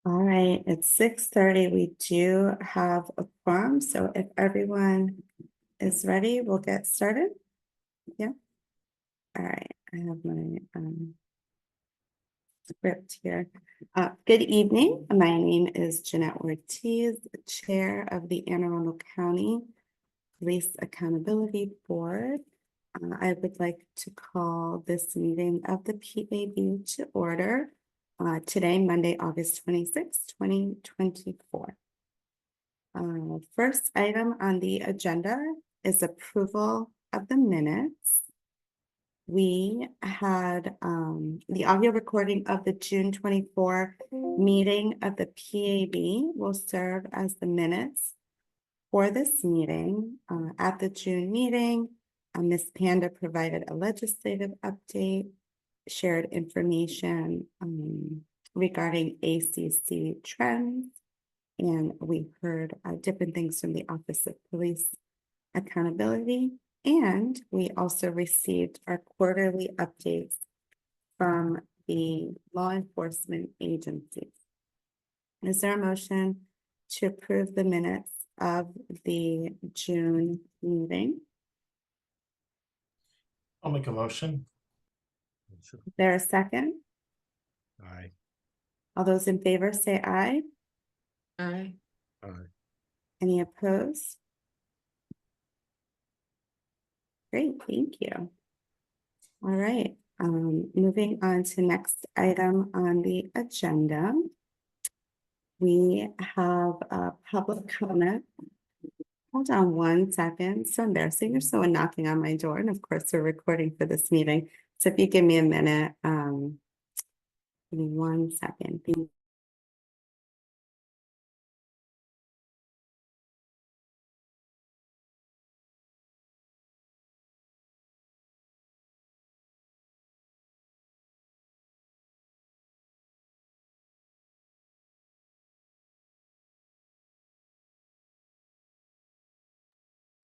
All right, it's 6:30. We do have a quorum, so if everyone is ready, we'll get started. Yeah. All right, I have my script here. Good evening. My name is Jeanette Ortiz, Chair of the Anne Arundel County Police Accountability Board. I would like to call this meeting of the PAB to order today, Monday, August 26, 2024. First item on the agenda is approval of the minutes. We had the audio recording of the June 24 meeting of the PAB will serve as the minutes for this meeting. At the June meeting, Ms. Panda provided a legislative update, shared information regarding ACC trends, and we heard different things from the Office of Police Accountability, and we also received our quarterly updates from the law enforcement agencies. Is there a motion to approve the minutes of the June meeting? I'll make a motion. Is there a second? Aye. All those in favor say aye. Aye. Aye. Any opposed? Great, thank you. All right, moving on to next item on the agenda. We have a public comment. Hold on one second. So embarrassing. There's someone knocking on my door, and of course we're recording for this meeting. So if you give me a minute, give me 1 second.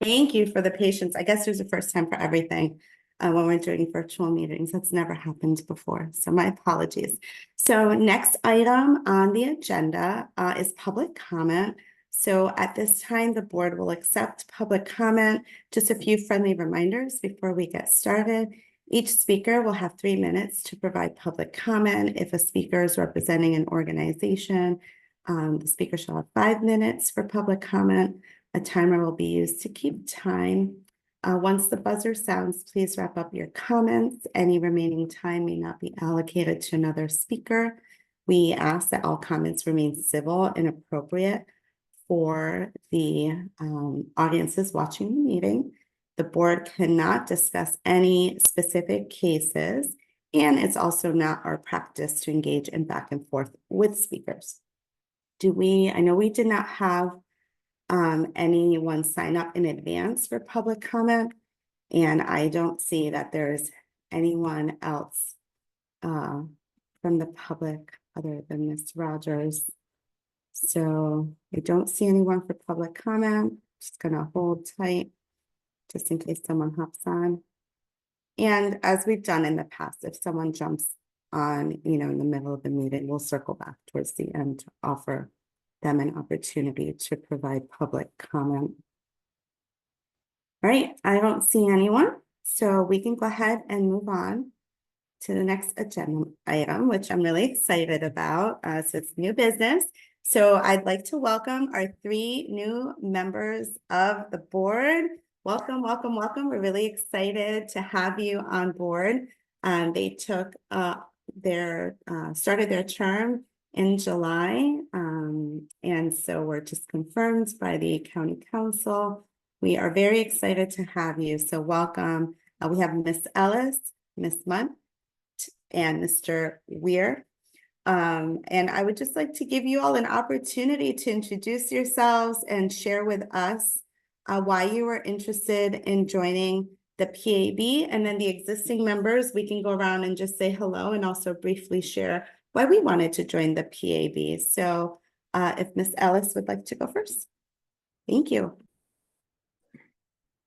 Thank you for the patience. I guess there's a first time for everything when we're doing virtual meetings. That's never happened before, so my apologies. So next item on the agenda is public comment. So at this time, the board will accept public comment. Just a few friendly reminders before we get started. Each speaker will have 3 minutes to provide public comment. If a speaker is representing an organization, the speaker shall have 5 minutes for public comment. A timer will be used to keep time. Once the buzzer sounds, please wrap up your comments. Any remaining time may not be allocated to another speaker. We ask that all comments remain civil and appropriate for the audiences watching the meeting. The board cannot discuss any specific cases, and it's also not our practice to engage in back and forth with speakers. I know we did not have anyone sign up in advance for public comment, and I don't see that there's anyone else from the public other than Ms. Rogers. So I don't see anyone for public comment. Just gonna hold tight just in case someone hops on. And as we've done in the past, if someone jumps on, in the middle of the meeting, we'll circle back towards the end to offer them an opportunity to provide public comment. All right, I don't see anyone, so we can go ahead and move on to the next agenda item, which I'm really excited about. So it's new business. So I'd like to welcome our 3 new members of the board. Welcome, welcome, welcome. We're really excited to have you on board. They took started their term in July, and so we're just confirmed by the county council. We are very excited to have you, so welcome. We have Miss Ellis, Miss Munt, and Mr. Weir. And I would just like to give you all an opportunity to introduce yourselves and share with us why you were interested in joining the PAB, and then the existing members, we can go around and just say hello and also briefly share why we wanted to join the PAB. So if Miss Ellis would like to go first. Thank you.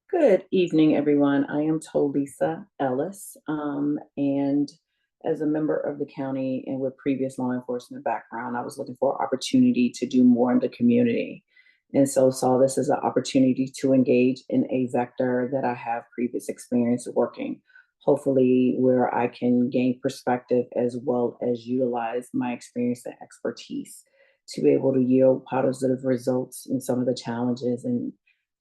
Good evening, everyone. I am Tolisa Ellis, and as a member of the county and with previous law enforcement background, I was looking for an opportunity to do more in the community. And so saw this as an opportunity to engage in a vector that I have previous experience working, hopefully where I can gain perspective as well as utilize my experience and expertise to be able to yield positive results in some of the challenges and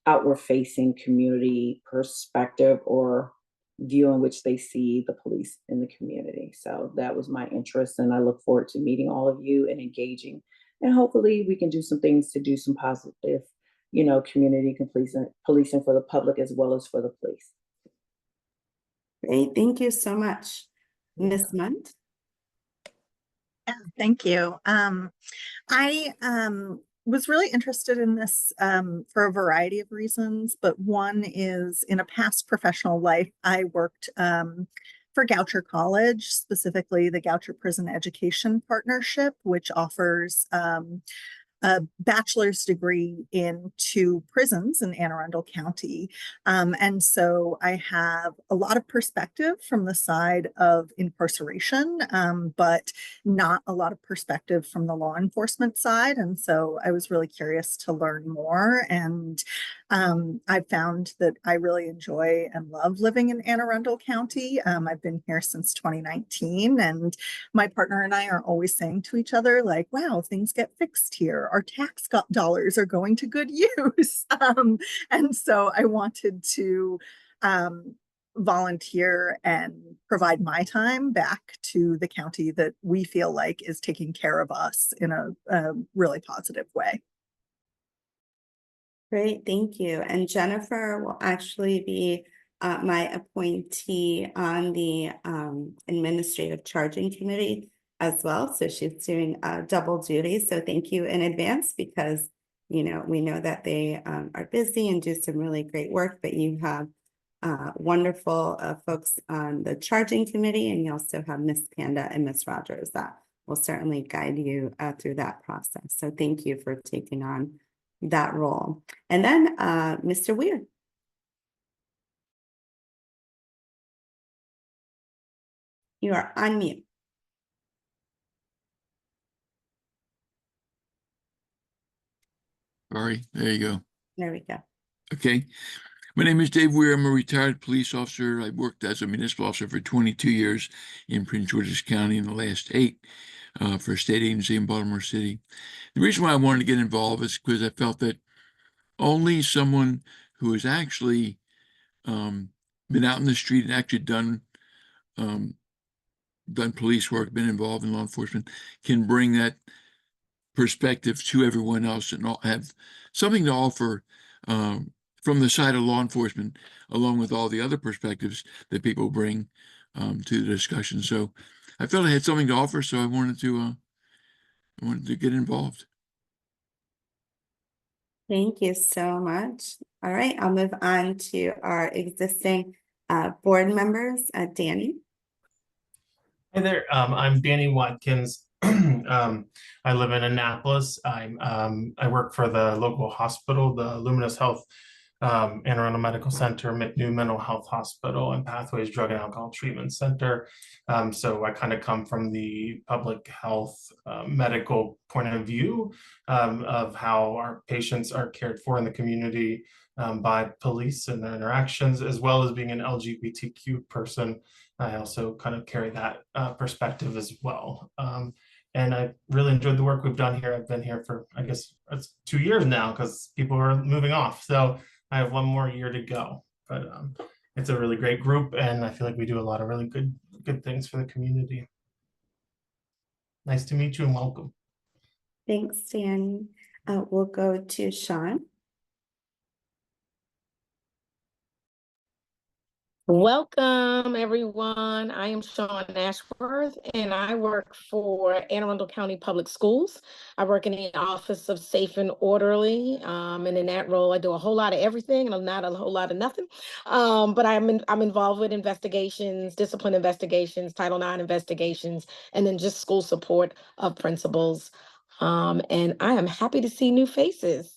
outward facing community perspective or view in which they see the police in the community. So that was my interest, and I look forward to meeting all of you and engaging. And hopefully we can do some things to do some positive, community policing for the public as well as for the police. Great, thank you so much. Ms. Munt? Yeah, thank you. I was really interested in this for a variety of reasons, but one is in a past professional life, I worked for Goucher College, specifically the Goucher Prison Education Partnership, which offers a bachelor's degree in 2 prisons in Anne Arundel County. And so I have a lot of perspective from the side of incarceration, but not a lot of perspective from the law enforcement side. And so I was really curious to learn more. And I found that I really enjoy and love living in Anne Arundel County. I've been here since 2019, and my partner and I are always saying to each other, like, wow, things get fixed here. Our tax dollars are going to good use. And so I wanted to volunteer and provide my time back to the county that we feel like is taking care of us in a really positive way. Great, thank you. And Jennifer will actually be my appointee on the administrative charging committee as well. So she's doing double duty. So thank you in advance, because we know that they are busy and do some really great work, but you have wonderful folks on the charging committee, and you also have Miss Panda and Miss Rogers that will certainly guide you through that process. So thank you for taking on that role. And then Mr. Weir. You are on mute. Sorry, there you go. There we go. Okay. My name is Dave Weir. I'm a retired police officer. I worked as a municipal officer for 22 years in Prince George's County, in the last 8 for a state agency in Baltimore City. The reason why I wanted to get involved is because I felt that only someone who has actually been out in the street and actually done police work, been involved in law enforcement, can bring that perspective to everyone else and have something to offer from the side of law enforcement, along with all the other perspectives that people bring to the discussion. So I felt I had something to offer, so I wanted to get involved. Thank you so much. All right, I'll move on to our existing board members. Danny. Hey there, I'm Danny Watkins. I live in Annapolis. I work for the local hospital, the Luminous Health Anne Arundel Medical Center, McNew Mental Health Hospital, and Pathways Drug and Alcohol Treatment Center. So I kind of come from the public health medical point of view of how our patients are cared for in the community by police and their interactions, as well as being an LGBTQ person. I also kind of carry that perspective as well. And I really enjoyed the work we've done here. I've been here for, I guess, it's 2 years now, because people are moving off. So I have 1 more year to go. But it's a really great group, and I feel like we do a lot of really good things for the community. Nice to meet you and welcome. Thanks, Danny. We'll go to Sean. Welcome, everyone. I am Shawn Ashworth, and I work for Anne Arundel County Public Schools. I work in the Office of Safe and Orderly, and in that role, I do a whole lot of everything and not a whole lot of nothing. But I'm involved with investigations, discipline investigations, Title IX investigations, and then just school support of principals. And I am happy to see new faces,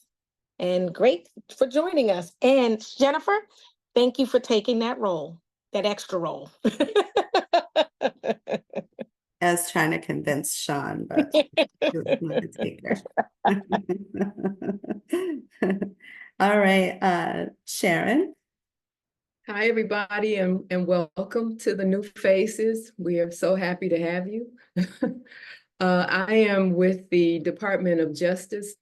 and great for joining us. And Jennifer, thank you for taking that role, that extra role. I was trying to convince Sean, but he was not a taker. All right, Sharon. Hi, everybody, and welcome to the new faces. We are so happy to have you. I am with the Department of Justice,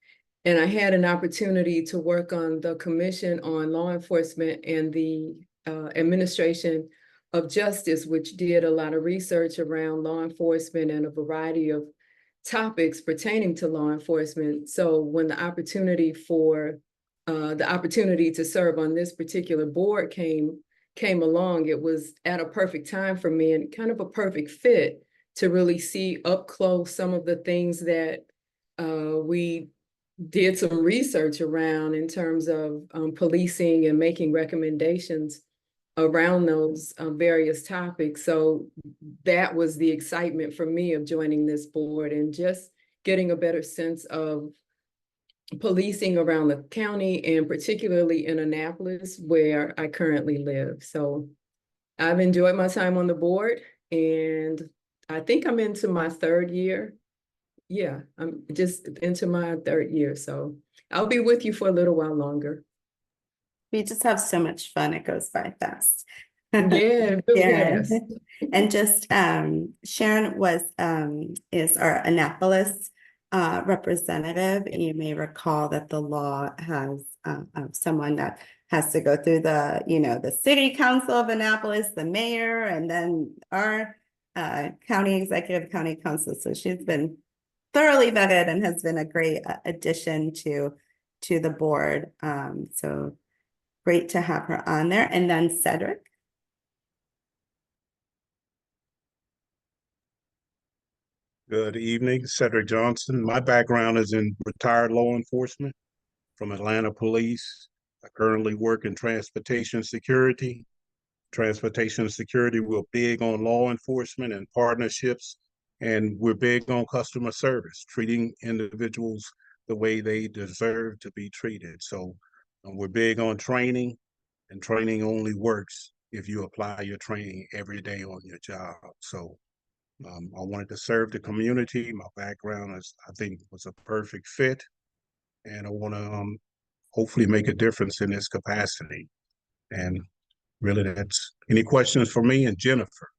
and I had an opportunity to work on the Commission on Law Enforcement and the Administration of Justice, which did a lot of research around law enforcement and a variety of topics pertaining to law enforcement. So when the opportunity to serve on this particular board came along, it was at a perfect time for me and kind of a perfect fit to really see up close some of the things that we did some research around in terms of policing and making recommendations around those various topics. So that was the excitement for me of joining this board and just getting a better sense of policing around the county and particularly in Annapolis, where I currently live. So I've enjoyed my time on the board, and I think I'm into my third year. Yeah, I'm just into my third year. So I'll be with you for a little while longer. We just have so much fun. It goes by fast. Yeah, it really Yeah. has. And just Sharon is our Annapolis representative. You may recall that the law has someone that has to go through the city council of Annapolis, the mayor, and then our county executive, county council. So she's been thoroughly vetted and has been a great addition to the board. So great to have her on there. And then Cedric. Good evening, Cedric Johnson. My background is in retired law enforcement from Atlanta Police. I currently work in transportation security. Transportation security, we're big on law enforcement and partnerships, and we're big on customer service, treating individuals the way they deserve to be treated. So we're big on training, and training only works if you apply your training every day on your job. So I wanted to serve the community. My background I think, was a perfect fit, and I want to hopefully make a difference in this capacity. And really, that's any questions for me and Jennifer.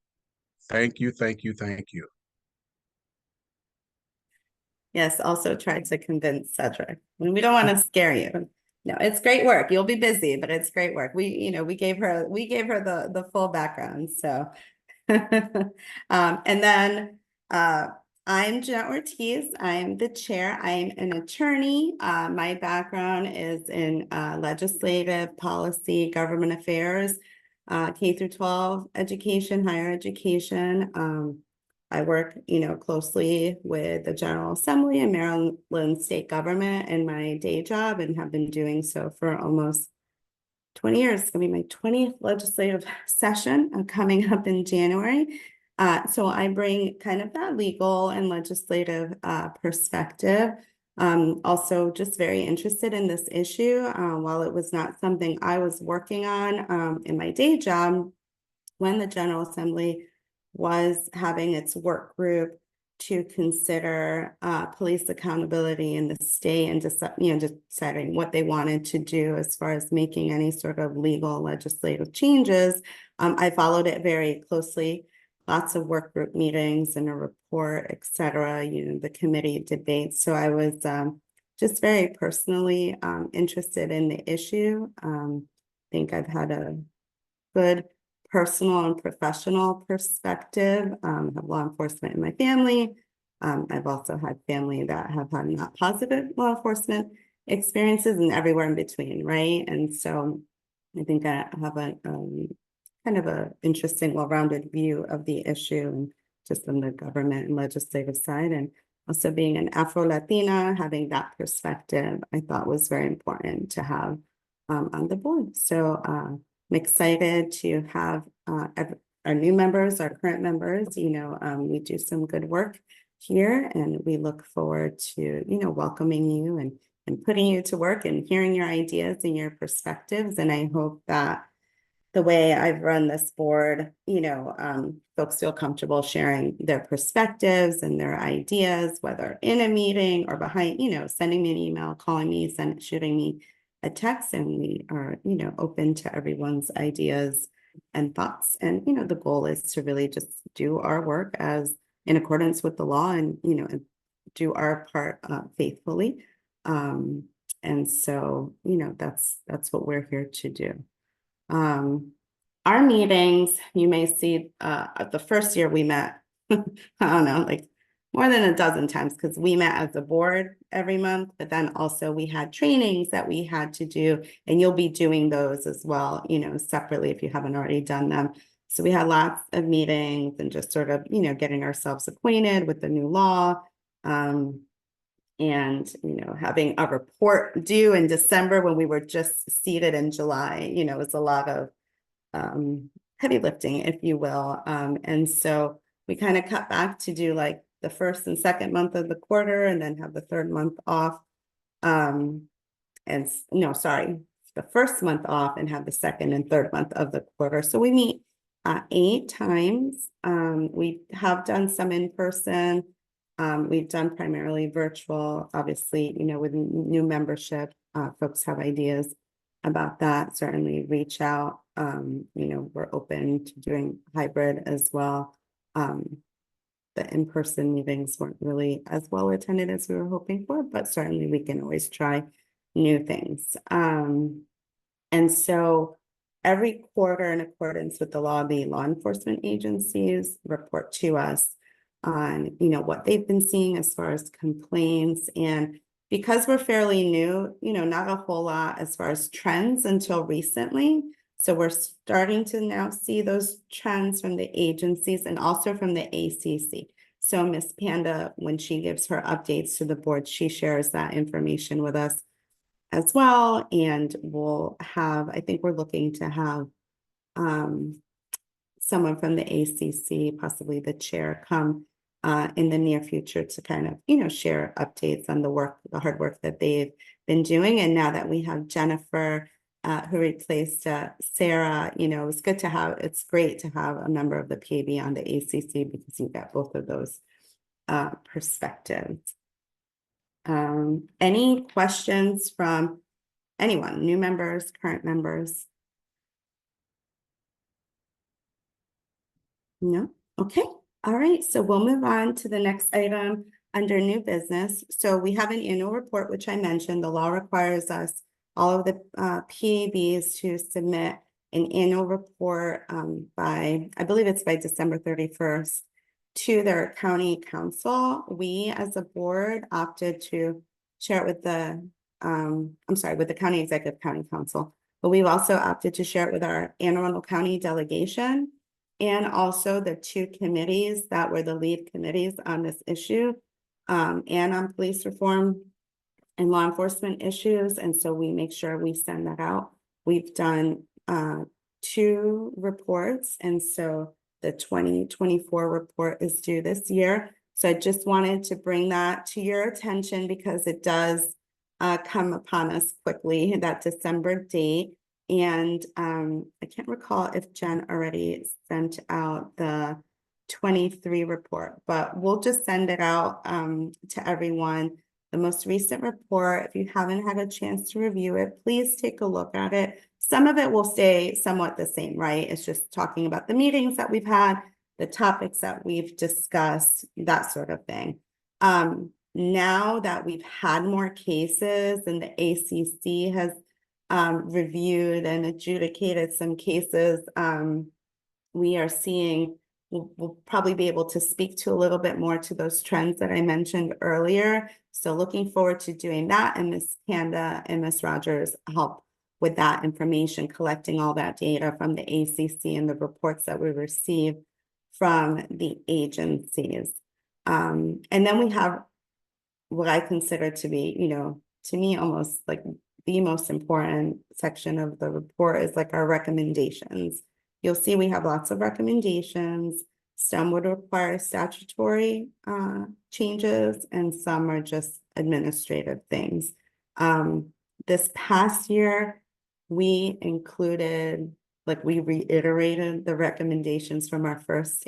Thank you, thank you, thank you. Yes, also tried to convince Cedric. And we don't want to scare you. No, it's great work. You'll be busy, but it's great work. We gave her the full background. So and then I'm Jeanette Ortiz. I'm the chair. I'm an attorney. My background is in legislative policy, government affairs, K through 12 education, higher education. I work, closely with the General Assembly and Maryland state government in my day job and have been doing so for almost 20 years. It's gonna be my 20th legislative session coming up in January. So I bring kind of that legal and legislative perspective. Also just very interested in this issue. While it was not something I was working on in my day job, when the General Assembly was having its work group to consider police accountability in the state and just deciding what they wanted to do as far as making any sort of legal legislative changes. I followed it very closely, lots of work group meetings and a report, etc., the committee debates. So I was just very personally interested in the issue. I think I've had a good personal and professional perspective. I have law enforcement in my family. I've also had family that have had not positive law enforcement experiences and everywhere in between, right? And so I think I have a kind of a interesting, well-rounded view of the issue and just on the government and legislative side. And also being an Afro-Latina, having that perspective, I thought was very important to have on the board. So I'm excited to have our new members, our current members. We do some good work here, and we look forward to welcoming you and putting you to work and hearing your ideas and your perspectives. And I hope that the way I've run this board, folks feel comfortable sharing their perspectives and their ideas, whether in a meeting or behind, sending me an email, calling me, shooting me a text, and we are, open to everyone's ideas and thoughts. And, the goal is to really just do our work as in accordance with the law and, and do our part faithfully. And so, that's what we're here to do. Our meetings, you may see, the first year we met, I don't know, like more than a dozen times, because we met as a board every month, but then also we had trainings that we had to do, and you'll be doing those as well, separately if you haven't already done them. So we had lots of meetings and just sort of, getting ourselves acquainted with the new law. And, having a report due in December when we were just seated in July, was a lot of heavy lifting, if you will. And so we kind of cut back to do like the first and second month of the quarter and then have the third month off. The first month off and have the second and third month of the quarter. So we meet 8 times. We have done some in person. We've done primarily virtual, obviously, with new membership, folks have ideas about that, certainly reach out. We're open to doing hybrid as well. The in-person meetings weren't really as well attended as we were hoping for, but certainly we can always try new things. And so every quarter, in accordance with the law, the law enforcement agencies report to us on, what they've been seeing as far as complaints. And because we're fairly new, not a whole lot as far as trends until recently. So we're starting to now see those trends from the agencies and also from the ACC. So Ms. Panda, when she gives her updates to the board, she shares that information with us as well. And we'll have, I think we're looking to have someone from the ACC, possibly the chair, come in the near future to kind of, share updates on the hard work that they've been doing. And now that we have Jennifer, who replaced Sarah, it's great to have a member of the PAB on the ACC because you get both of those perspectives. Any questions from anyone, new members, current members? No? Okay. All right. So we'll move on to the next item under new business. So we have an annual report, which I mentioned. The law requires us, all of the PABs, to submit an annual report by, I believe it's by December 31st, to their county council. We as a board opted to share it with the, with the county executive county council, but we've also opted to share it with our Anne Arundel County delegation and also the 2 committees that were the lead committees on this issue, and on police reform and law enforcement issues. And so we make sure we send that out. We've done 2 reports. And so the 2024 report is due this year. So I just wanted to bring that to your attention because it does come upon us quickly, that December date. And I can't recall if Jen already sent out the 23 report, but we'll just send it out to everyone. The most recent report, if you haven't had a chance to review it, please take a look at it. Some of it will stay somewhat the same, right? It's just talking about the meetings that we've had, the topics that we've discussed, that sort of thing. Now that we've had more cases and the ACC has reviewed and adjudicated some cases, we are seeing, we'll probably be able to speak to a little bit more to those trends that I mentioned earlier. So looking forward to doing that, and Ms. Panda and Ms. Rogers help with that information, collecting all that data from the ACC and the reports that we receive from the agencies. And then we have what I consider to be, to me, almost like the most important section of the report is like our recommendations. You'll see we have lots of recommendations. Some would require statutory changes, and some are just administrative things. This past year, we included like we reiterated the recommendations from our first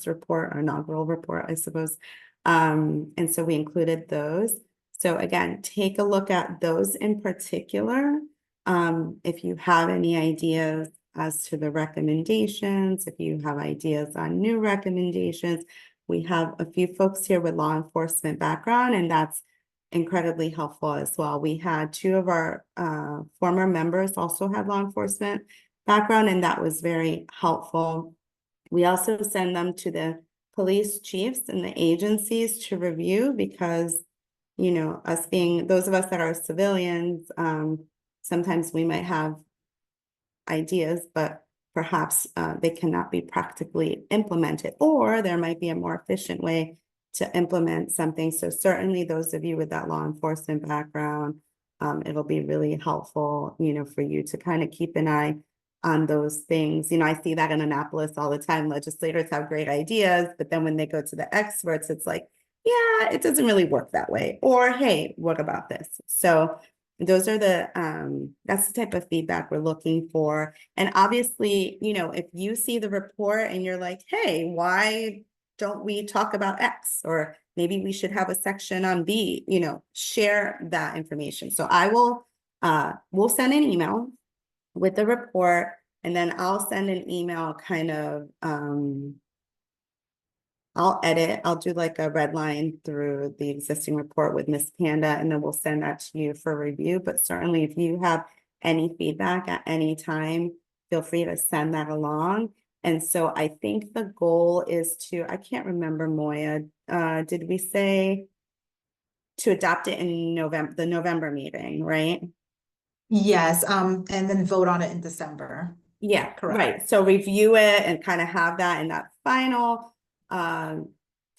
report, our inaugural report, I suppose. And so we included those. So again, take a look at those in particular. If you have any ideas as to the recommendations, if you have ideas on new recommendations, we have a few folks here with law enforcement background, and that's incredibly helpful as well. We had two of our former members also have law enforcement background, and that was very helpful. We also send them to the police chiefs and the agencies to review because, you know, us being those of us that are civilians, sometimes we might have ideas, but perhaps they cannot be practically implemented, or there might be a more efficient way to implement something. So certainly those of you with that law enforcement background, it'll be really helpful, you know, for you to kind of keep an eye on those things. You know, I see that in Annapolis all the time. Legislators have great ideas, but then when they go to the experts, it's like, yeah, it doesn't really work that way. Or, hey, what about this? So those are that's the type of feedback we're looking for. And obviously, you know, if you see the report and you're like, hey, why don't we talk about X? Or maybe we should have a section on B, you know, share that information. So we'll send an email with the report, and then I'll send an email kind of, I'll do like a red line through the existing report with Miss Panda, and then we'll send that to you for review. But certainly if you have any feedback at any time, feel free to send that along. And so I think the goal is I can't remember, Moya, did we say to adopt it in the November meeting, right? Yes, and then vote on it in December. Yeah, Correct. right. So review it and kind of have that in that final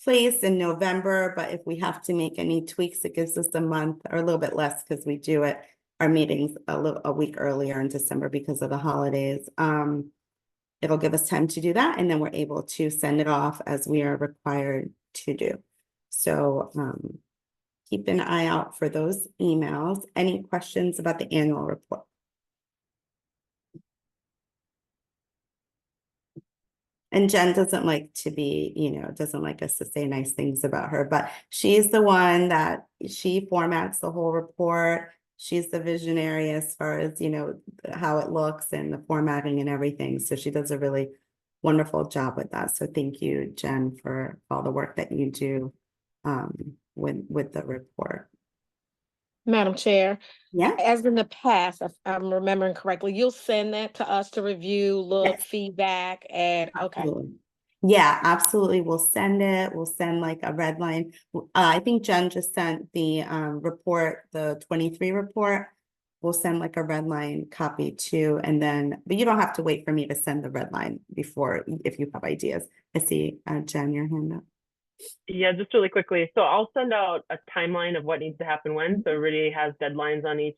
place in November. But if we have to make any tweaks, it gives us a month or a little bit less because we do our meetings a week earlier in December because of the holidays. It'll give us time to do that, and then we're able to send it off as we are required to do. So keep an eye out for those emails. Any questions about the annual report? And Jen doesn't like to be, you know, doesn't like us to say nice things about her, but she's the one that she formats the whole report. She's the visionary as far as, you know, how it looks and the formatting and everything. So she does a really wonderful job with that. So thank you, Jen, for all the work that you do with the report. Madam Chair, Yeah. as in the past, if I'm remembering correctly, you'll send that to us to review, look, Yes. feedback, and okay. Absolutely. Yeah, absolutely. We'll send it. We'll send like a red line. I think Jen just sent the report, the 23 report. We'll send like a red line copy too. And then, but you don't have to wait for me to send the red line before if you have ideas. I see Jen, your hand up. Yeah, just really quickly. So I'll send out a timeline of what needs to happen when, so everybody has deadlines on each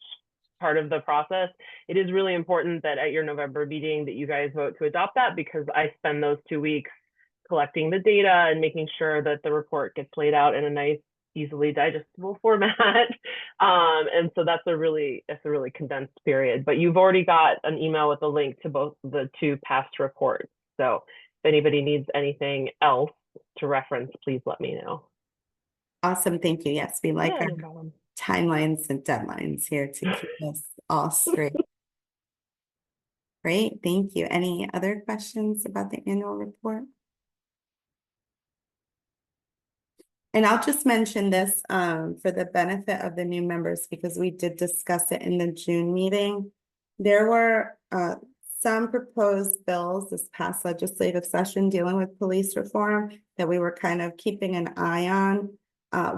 part of the process. It is really important that at your November meeting that you guys vote to adopt that, because I spend those 2 weeks collecting the data and making sure that the report gets laid out in a nice, easily digestible format. And so it's a really condensed period, but you've already got an email with a link to both the 2 past reports. So if anybody needs anything else to reference, please let me know. Awesome. Thank you. Yes, we like Yeah, our no problem. timelines and deadlines here to keep us all straight. Great. Thank you. Any other questions about the annual report? And I'll just mention this for the benefit of the new members, because we did discuss it in the June meeting. There were some proposed bills this past legislative session dealing with police reform that we were kind of keeping an eye on.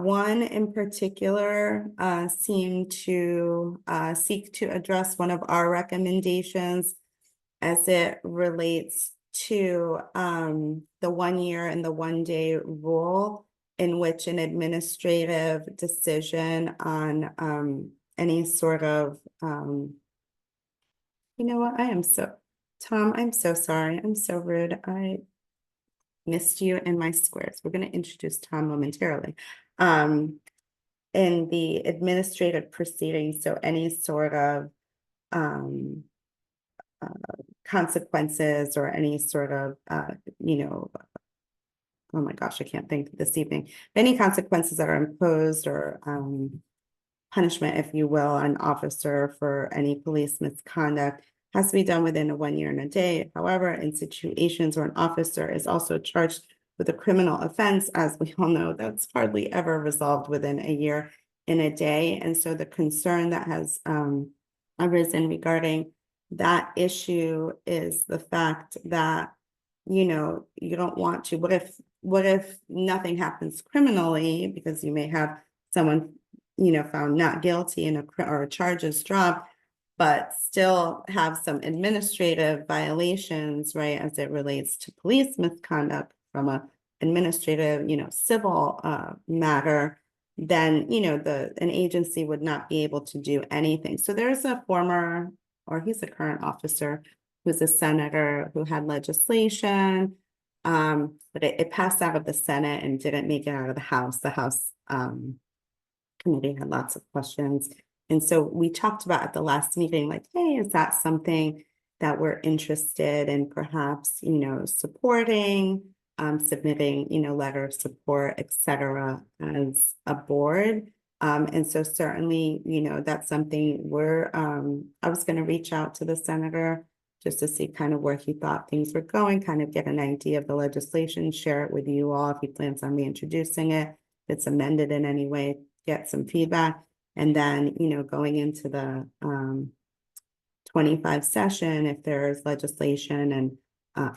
One in particular seemed to seek to address one of our recommendations as it relates to the 1 year and the 1 day rule, in which an administrative decision on any sort of, you know what, Tom, I'm so sorry. I'm so rude. I missed you in my squares. We're going to introduce Tom momentarily. In the administrative proceedings, so any sort of consequences or any sort of, oh my gosh, I can't think this evening, any consequences that are imposed or punishment, if you will, on officer for any police misconduct has to be done within 1 year and a day. However, in situations where an officer is also charged with a criminal offense, as we all know, that's hardly ever resolved within 1 year and a day. And so the concern that has arisen regarding that issue is the fact that, you don't want to, what if nothing happens criminally, because you may have someone, found not guilty in or charges dropped, but still have some administrative violations, right, as it relates to police misconduct from a administrative, civil matter, then, an agency would not be able to do anything. So there's a former, or he's a current officer, who's a senator who had legislation, but it passed out of the Senate and didn't make it out of the House. The House committee had lots of questions. And so we talked about at the last meeting, like, hey, is that something that we're interested in perhaps, supporting, submitting, letter of support, et cetera, as a board. And so certainly, that's something I was going to reach out to the senator just to see kind of where he thought things were going, kind of get an idea of the legislation, share it with you all if he plans on reintroducing it, if it's amended in any way, get some feedback. And then, going into the 25 session, if there's legislation and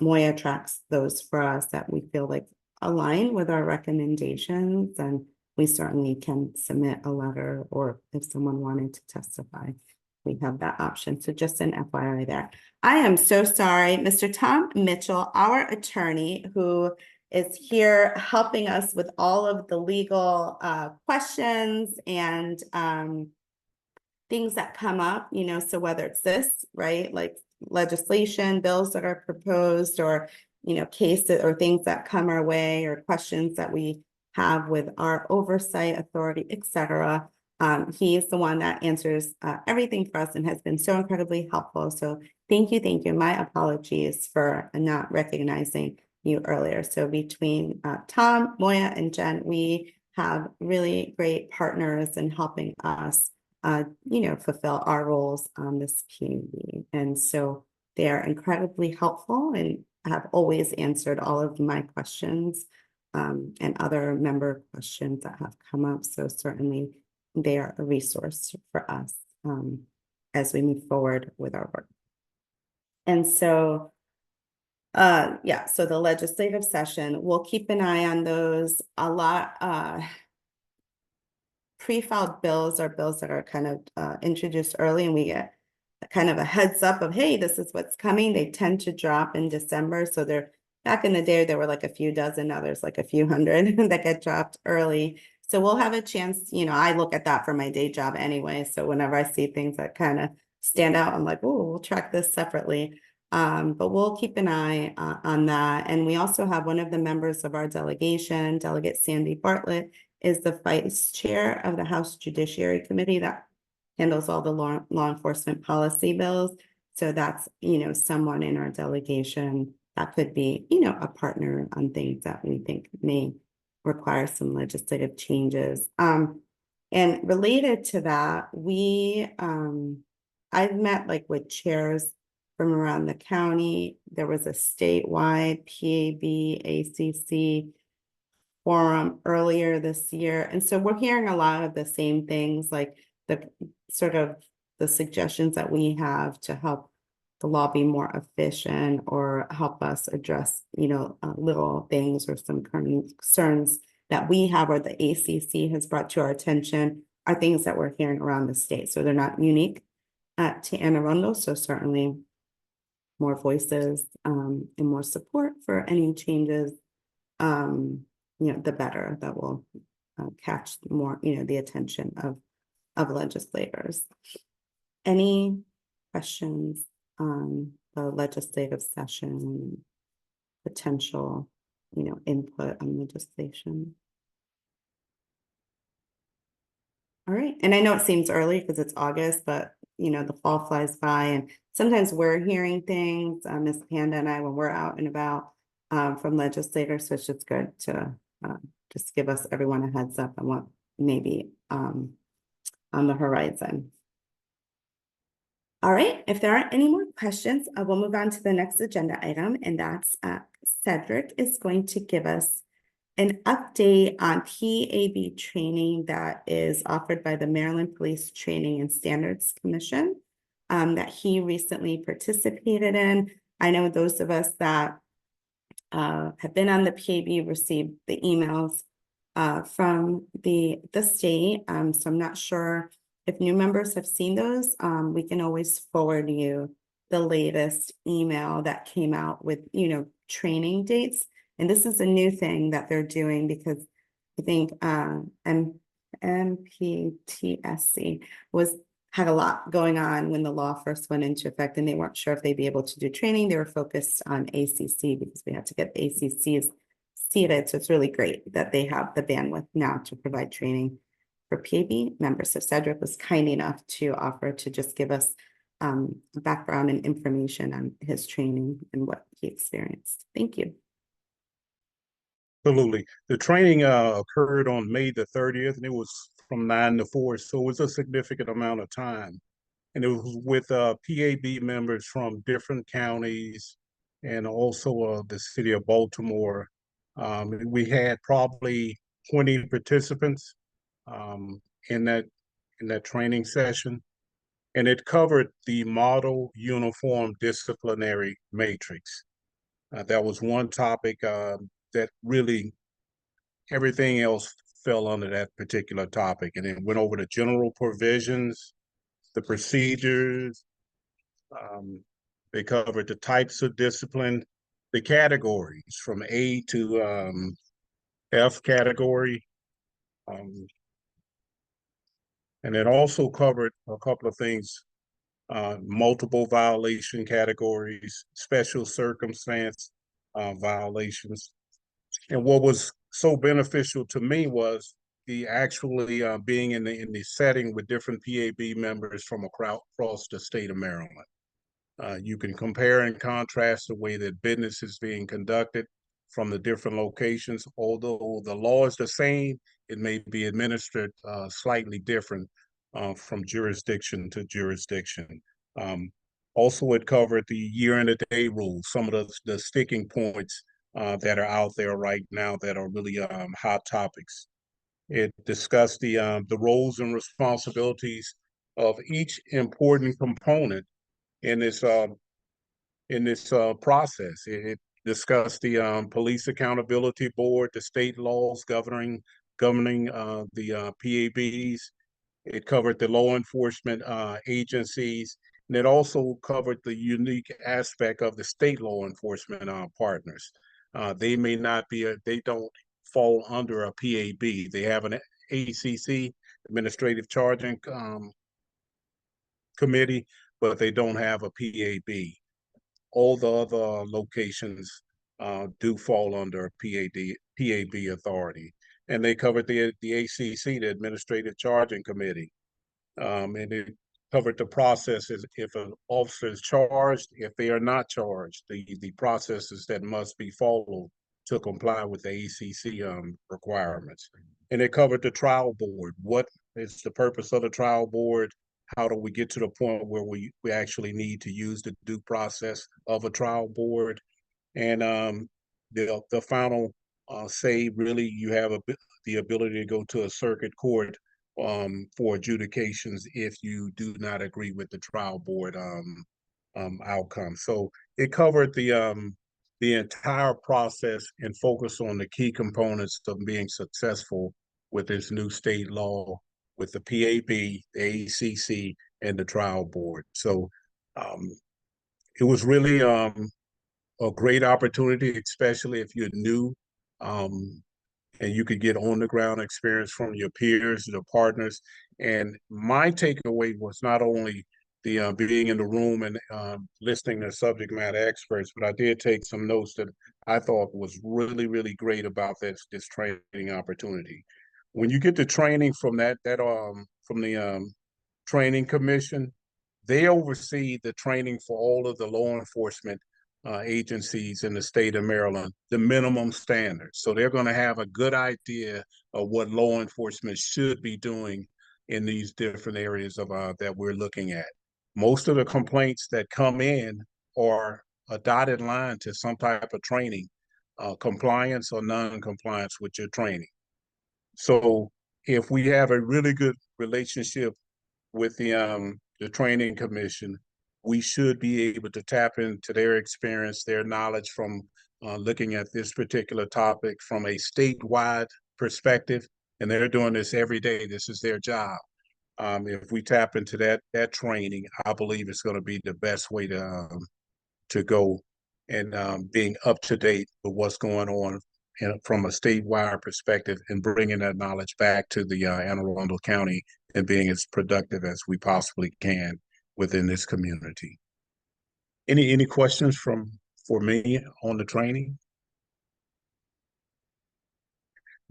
Moya tracks those for us that we feel like align with our recommendations, and we certainly can submit a letter, or if someone wanted to testify, we have that option. So just an FYI there. I am so sorry, Mr. Tom Mitchell, our attorney, who is here helping us with all of the legal questions and things that come up, so whether it's this, right, like legislation, bills that are proposed, or, cases or things that come our way, or questions that we have with our oversight authority, et cetera. He is the one that answers everything for us and has been so incredibly helpful. So thank you, thank you. My apologies for not recognizing you earlier. So between Tom, Moya, and Jen, we have really great partners in helping us, fulfill our roles on this community. And so they are incredibly helpful and have always answered all of my questions and other member questions that have come up. So certainly they are a resource for us as we move forward with our work. And so so the legislative session, we'll keep an eye on those. A lot pre-filed bills are bills that are kind of introduced early, and we get kind of a heads up of, hey, this is what's coming. They tend to drop in December. So they're back in the day, there were like a few dozen, now there's like a few hundred that get dropped early. So we'll have a chance, I look at that for my day job anyway. So whenever I see things that kind of stand out, I'm like, oh, we'll track this separately. But we'll keep an eye on that. And we also have one of the members of our delegation, Delegate Sandy Bartlett, is the vice chair of the House Judiciary Committee that handles all the law enforcement policy bills. So that's, someone in our delegation that could be, a partner on things that we think may require some legislative changes. And related to that, I've met with chairs from around the county. There was a statewide PAB ACC forum earlier this year. And so we're hearing a lot of the same things, like the sort of the suggestions that we have to help the law be more efficient, or help us address, little things or some concerns that we have, or the ACC has brought to our attention, are things that we're hearing around the state. So they're not unique to Anne Arundel. So certainly more voices and more support for any changes, the better. That will catch more, the attention of legislators. Any questions on the legislative session, potential, input on legislation? All right. And I know it seems early because it's August, but the fall flies by, and sometimes we're hearing things, Ms. Panda and I, when we're out and about, from legislators, so it's just good to, just give everyone a heads up on what maybe, on the horizon. All right, if there aren't any more questions, we'll move on to the next agenda item, and that's, Cedric is going to give us an update on PAB training that is offered by the Maryland Police Training and Standards Commission, that he recently participated in. I know those of us that have been on the PAB received the emails from the state. So I'm not sure if new members have seen those. We can always forward you the latest email that came out with, training dates. And this is a new thing that they're doing because I think MPTSC had a lot going on when the law first went into effect, and they weren't sure if they'd be able to do training. They were focused on ACC because we had to get ACCs seated. So it's really great that they have the bandwidth now to provide training for PAB members. So Cedric was kind enough to offer to just give us background and information on his training and what he experienced. Thank you. Absolutely. The training occurred on May the 30th, and it was from 9 to 4, so it was a significant amount of time. And it was with PAB members from different counties and also the city of Baltimore. We had probably 20 participants in that training session, and it covered the Model Uniform Disciplinary Matrix. That was one topic that really everything else fell under that particular topic, and it went over the general provisions, the procedures. They covered the types of discipline, the categories from A to F category. And it also covered a couple of things, multiple violation categories, special circumstance violations. And what was so beneficial to me was the actually being in the setting with different PAB members from across the state of Maryland. You can compare and contrast the way that business is being conducted from the different locations. Although the law is the same, it may be administered slightly different from jurisdiction to jurisdiction. Also, it covered the year and a day rules, some of the sticking points that are out there right now that are really hot topics. It discussed the roles and responsibilities of each important component in this process. It discussed the Police Accountability Board, the state laws governing the PABs. It covered the law enforcement agencies, and it also covered the unique aspect of the state law enforcement partners. They may not be they don't fall under a PAB. They have an ACC, Administrative Charging Committee, but they don't have a PAB. All the other locations do fall under PAB authority. And they covered the ACC, the Administrative Charging Committee. And it covered the processes if an officer is charged, if they are not charged, the processes that must be followed to comply with the ACC requirements. And it covered the trial board. What is the purpose of the trial board? How do we get to the point where we actually need to use the due process of a trial board? And the final say, really, you have the ability to go to a circuit court for adjudications if you do not agree with the trial board outcome. So it covered the entire process and focused on the key components of being successful with this new state law, with the PAB, the ACC, and the trial board. So it was really a great opportunity, especially if you're new, and you could get on the ground experience from your peers, your partners. And my takeaway was not only the being in the room and listening to subject matter experts, but I did take some notes that I thought was really, really great about this training opportunity. When you get the training from the training commission, they oversee the training for all of the law enforcement agencies in the state of Maryland, the minimum standards. So they're going to have a good idea of what law enforcement should be doing in these different areas of that we're looking at. Most of the complaints that come in are a dotted line to some type of training, compliance or non-compliance with your training. So if we have a really good relationship with the training commission, we should be able to tap into their experience, their knowledge from looking at this particular topic from a statewide perspective. And they're doing this every day. This is their job. If we tap into that training, I believe it's going to be the best way to go and being up to date with what's going on from a statewide perspective and bringing that knowledge back to the Anne Arundel County and being as productive as we possibly can within this community. Any questions for me on the training?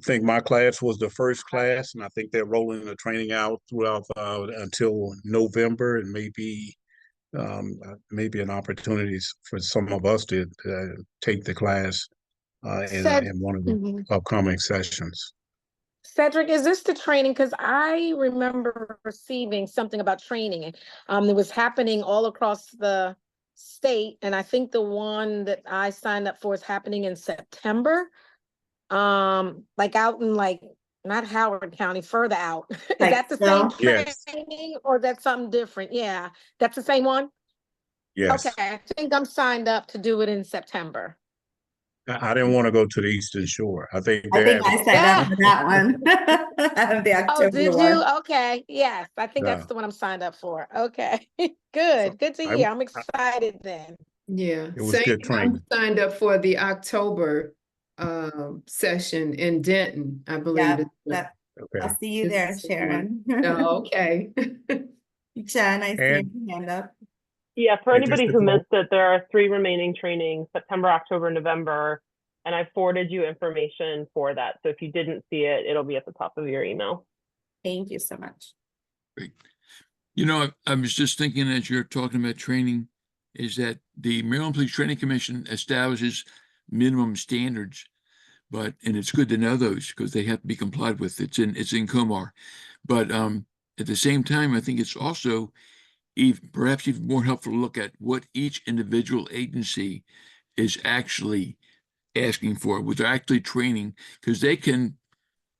I think my class was the first class, and I think they're rolling the training out throughout until November, and maybe an opportunity for some of us to take the class in one of the upcoming sessions. Cedric, is this the training? Because I remember receiving something about training. It was happening all across the state, and I think the one that I signed up for is happening in September. Like out in not Howard County, further out. Is Like, that the same Yes. training or that's something different? Yeah, that's the same one? Yes. Okay, I think I'm signed up to do it in September. I didn't want to go to the Eastern Shore. I think I they think have I signed up for that one. The Oh, October did one. you? Okay, yes, I think Yeah. that's the one I'm signed up for. Okay, So good to hear. I'm excited then. Yeah, It was same. good training. I'm signed up for the October session in Denton, I believe. Yeah, is the- that, Okay. I'll see you is there, the Sharon. Oh, okay. Jen, I see And- your hand up. Yeah, for And just anybody to who know- missed it, there are 3 remaining trainings, September, October, November, and I forwarded you information for that. So if you didn't see it, it'll be at the top of your email. Thank you so much. Great. You know, I was just thinking as you're talking about training, is that the Maryland Police Training Commission establishes minimum standards, and it's good to know those because they have to be complied with. It's in Comar. But at the same time, I think it's also perhaps even more helpful to look at what each individual agency is actually asking for, what they're actually training, because they can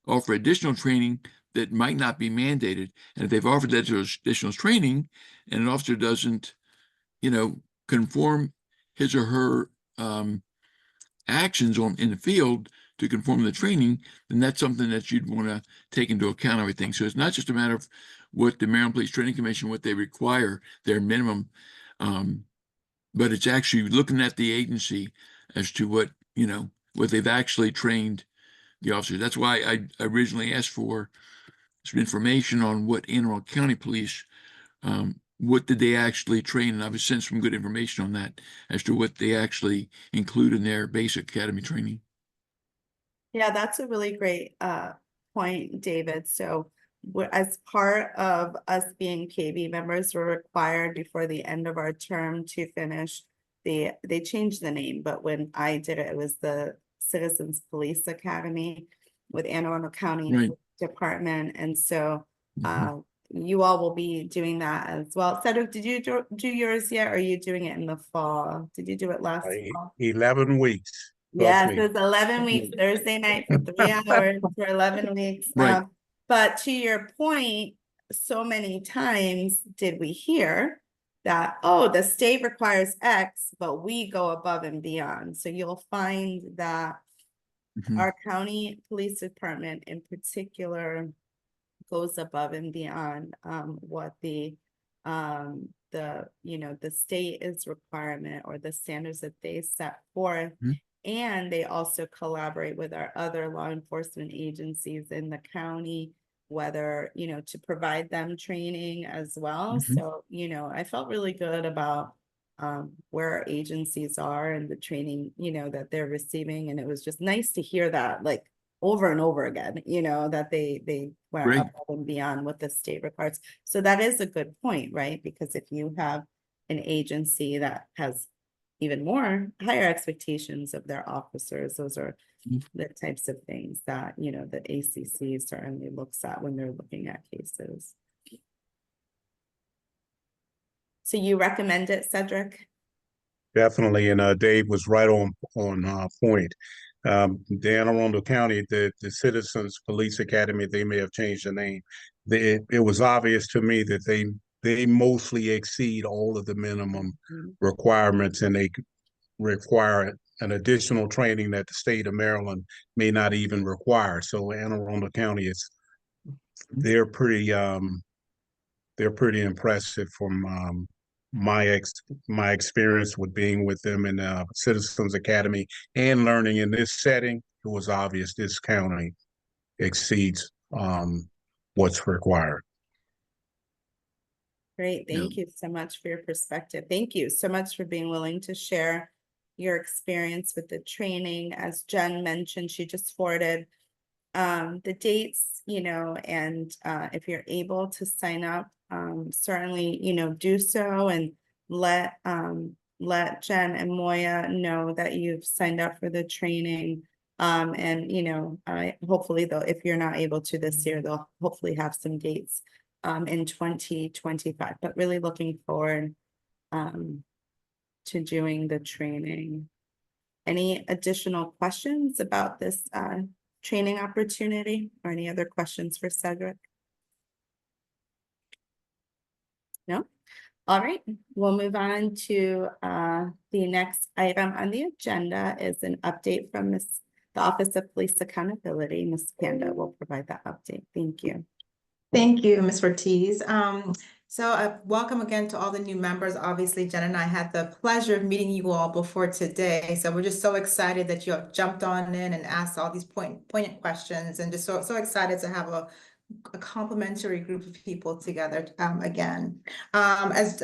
offer additional training that might not be mandated. And if they've offered that additional training and an officer doesn't, conform his or her actions in the field to conform to the training, then that's something that you'd want to take into account, everything. So it's not just a matter of what the Maryland Police Training Commission, what they require, their minimum, but it's actually looking at the agency as to what they've actually trained the officers. That's why I originally asked for some information on what Anne Arundel County Police, what did they actually train? And I was sent some good information on that as to what they actually include in their basic academy training. Yeah, that's a really great point, David. So as part of us being KB members, we're required before the end of our term to finish they changed the name, but when I did it, it was the Citizens Police Academy with Anne Arundel County Right. Department. And so Mhm. you all will be doing that as well. Cedric, did you do yours yet? Or are you doing it in the fall? Did you do it last fall? 11 weeks. Yes, me. it's 11 weeks, Thursday night for 3 hours for 11 weeks. Right. But to your point, so many times did we hear that, oh, the state requires X, but we go above and beyond. So you'll find that Mhm. our county police department in particular goes above and beyond what the state is requirement or the standards that they set forth. Mhm. And they also collaborate with our other law enforcement agencies in the county, whether, to provide them training as well. Mhm. So, I felt really good about where our agencies are and the training, that they're receiving. And it was just nice to hear that, like, over and over again, you know, that they went Great. above and beyond what the state requires. So that is a good point, right? Because if you have an agency that has even more higher expectations of their officers, those are the types of things that, you know, the ACC certainly looks at when they're looking at cases. So you recommend it, Cedric? Definitely, and Dave was right on point. The Anne Arundel County, the Citizens Police Academy, they may have changed the name. It was obvious to me that they mostly exceed all of the minimum requirements, and they require an additional training that the state of Maryland may not even require. So Anne Arundel County they're pretty impressive from my experience with being with them in Citizens Academy and learning in this setting. It was obvious this county exceeds what's required. Great, thank you so much for your perspective. Thank you so much for being willing to share your experience with the training. As Jen mentioned, she just forwarded the dates, you know, and if you're able to sign up, certainly, you know, do so, and let Jen and Moya know that you've signed up for the training. And you know, hopefully though, if you're not able to this year, they'll hopefully have some dates in 2025, but really looking forward to doing the training. Any additional questions about this training opportunity, or any other questions for Cedric? No? All right, we'll move on to the next item on the agenda is an update from the Office of Police Accountability. Ms. Panda will provide that update. Thank you. Thank you, Ms. Ortiz. Welcome again to all the new members. Obviously, Jen and I had the pleasure of meeting you all before today. So we're just so excited that you have jumped on in and asked all these poignant questions, and just so excited to have a complimentary group of people together again. As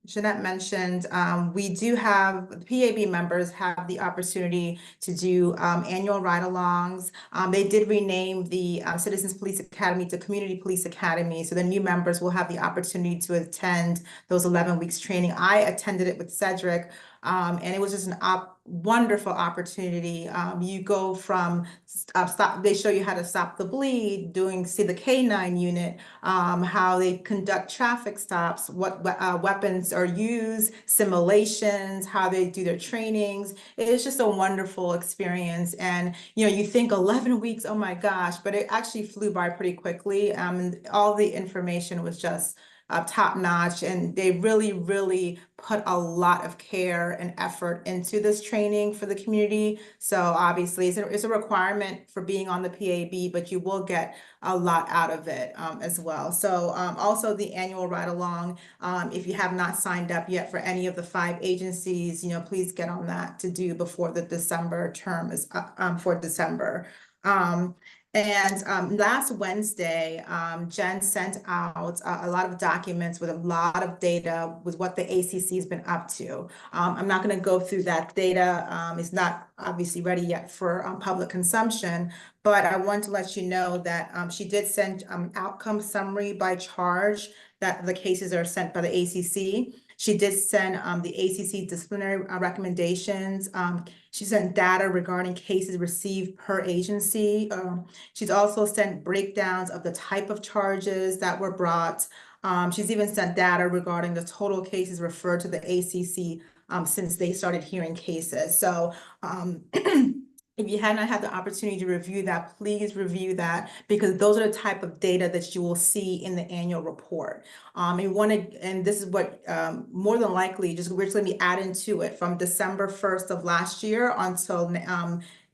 Jeanette mentioned, we do have, the PAB members have the opportunity to do annual ride-alongs. They did rename the Citizens Police Academy to Community Police Academy, so the new members will have the opportunity to attend those 11 weeks training. I attended it with Cedric, and it was just an wonderful opportunity. You go from they show you how to stop the bleed, see the K9 unit, how they conduct traffic stops, what weapons are used, simulations, how they do their trainings. It's just a wonderful experience. And, you know, you think 11 weeks, oh my gosh, but it actually flew by pretty quickly. And all the information was just top notch, and they really put a lot of care and effort into this training for the community. So obviously it's a requirement for being on the PAB, but you will get a lot out of it as well. So also the annual ride along, if you have not signed up yet for any of the 5 agencies, you know, please get on that to do before the December term is for December. Last Wednesday, Jen sent out a lot of documents with a lot of data with what the ACC has been up to. I'm not going to go through that data. It's not obviously ready yet for public consumption, but I want to let you know that she did send outcome summary by charge that the cases are sent by the ACC. She did send the ACC disciplinary recommendations. She sent data regarding cases received per agency. She's also sent breakdowns of the type of charges that were brought. She's even sent data regarding the total cases referred to the ACC since they started hearing cases. So if you had not had the opportunity to review that, please review that, because those are the type of data that you will see in the annual report. And this is what more than likely we're just going to be adding to it from December 1st of last year until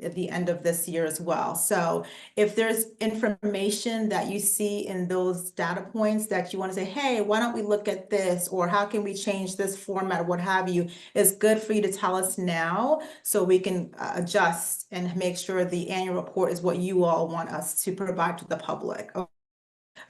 at the end of this year as well. So if there's information that you see in those data points that you want to say, hey, why don't we look at this, or how can we change this format, or what have you, it's good for you to tell us now so we can adjust and make sure the annual report is what you all want us to provide to the public.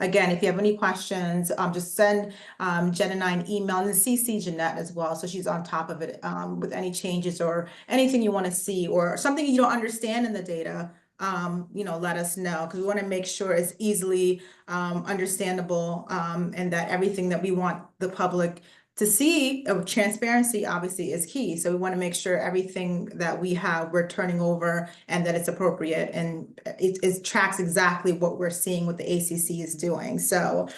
Again, if you have any questions, just send Jen and I an email, and CC Jeanette as well, so she's on top of it with any changes or anything you want to see or something you don't understand in the data. let us know, because we want to make sure it's easily understandable, and that everything that we want the public to see, transparency obviously is key. So we want to make sure everything that we have, we're turning over and that it's appropriate and it tracks exactly what we're seeing what the ACC is doing. So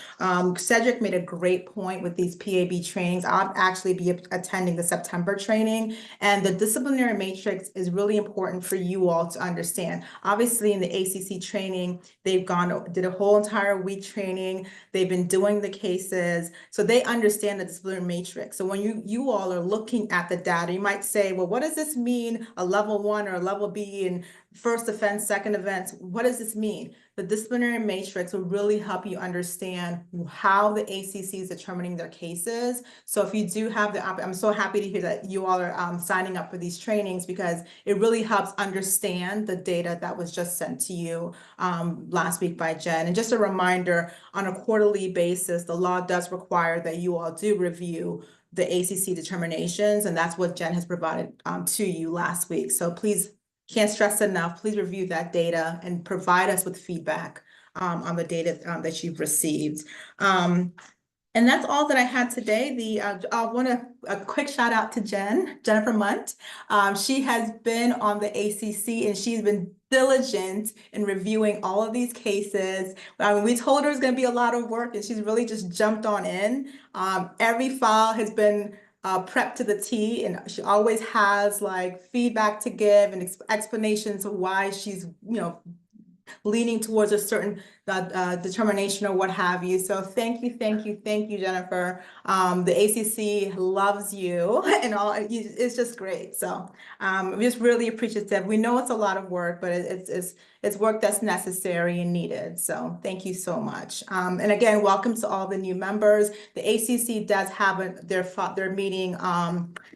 Cedric made a great point with these PAB trainings. I'll actually be attending the September training, and the disciplinary matrix is really important for you all to understand. Obviously in the ACC training, they've did a whole entire week training. They've been doing the cases, so they understand the disciplinary matrix. So when you all are looking at the data, you might say, well, what does this mean? A level 1 or a level B in first offense, second offense, what does this mean? The disciplinary matrix will really help you understand how the ACC is determining their cases. So if you do have I'm so happy to hear that you all are signing up for these trainings, because it really helps understand the data that was just sent to you last week by Jen. And just a reminder, on a quarterly basis, the law does require that you all do review the ACC determinations, and that's what Jen has provided to you last week. So please, can't stress enough, please review that data and provide us with feedback on the data that you've received. And that's all that I had today. I want a quick shout out to Jennifer Munt. She has been on the ACC and she's been diligent in reviewing all of these cases. We told her it was going to be a lot of work, and she's really just jumped on in. Every file has been prepped to the T, and she always has like feedback to give and explanations of why she's, leaning towards a certain determination or what have you. So thank you, Jennifer. The ACC loves you and all. It's just great. So I'm just really appreciative. We know it's a lot of work, but it's work that's necessary and needed. So thank you so much. And again, welcome to all the new members. The ACC does have their meeting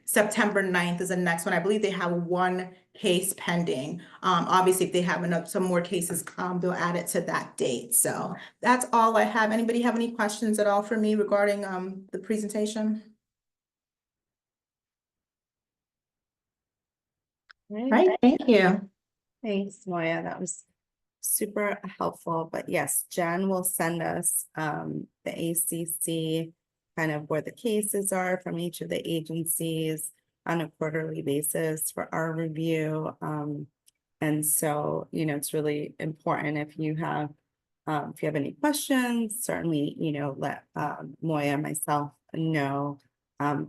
September 9th is the next one. I believe they have one case pending. Obviously, if they have some more cases, they'll add it to that date. So that's all I have. Anybody have any questions at all for me regarding the presentation? Right, thank you. Thanks, Moya. That was super helpful. But yes, Jen will send us the ACC, kind of where the cases are from each of the agencies on a quarterly basis for our review. And so, it's really important if you have any questions, certainly, let Moya and myself know.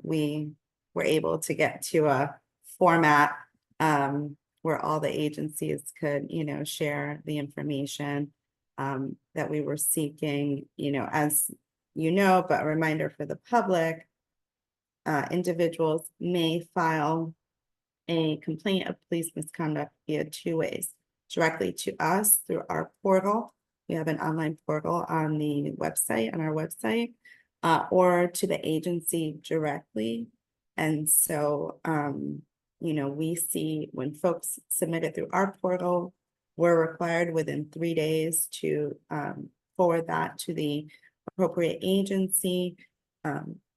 We were able to get to a format where all the agencies could, share the information that we were seeking, as but a reminder for the public, individuals may file a complaint of police misconduct via 2 ways: directly to us through our portal. We have an online portal on the website, on our website, or to the agency directly. And so, we see when folks submit it through our portal, we're required within 3 days to forward that to the appropriate agency.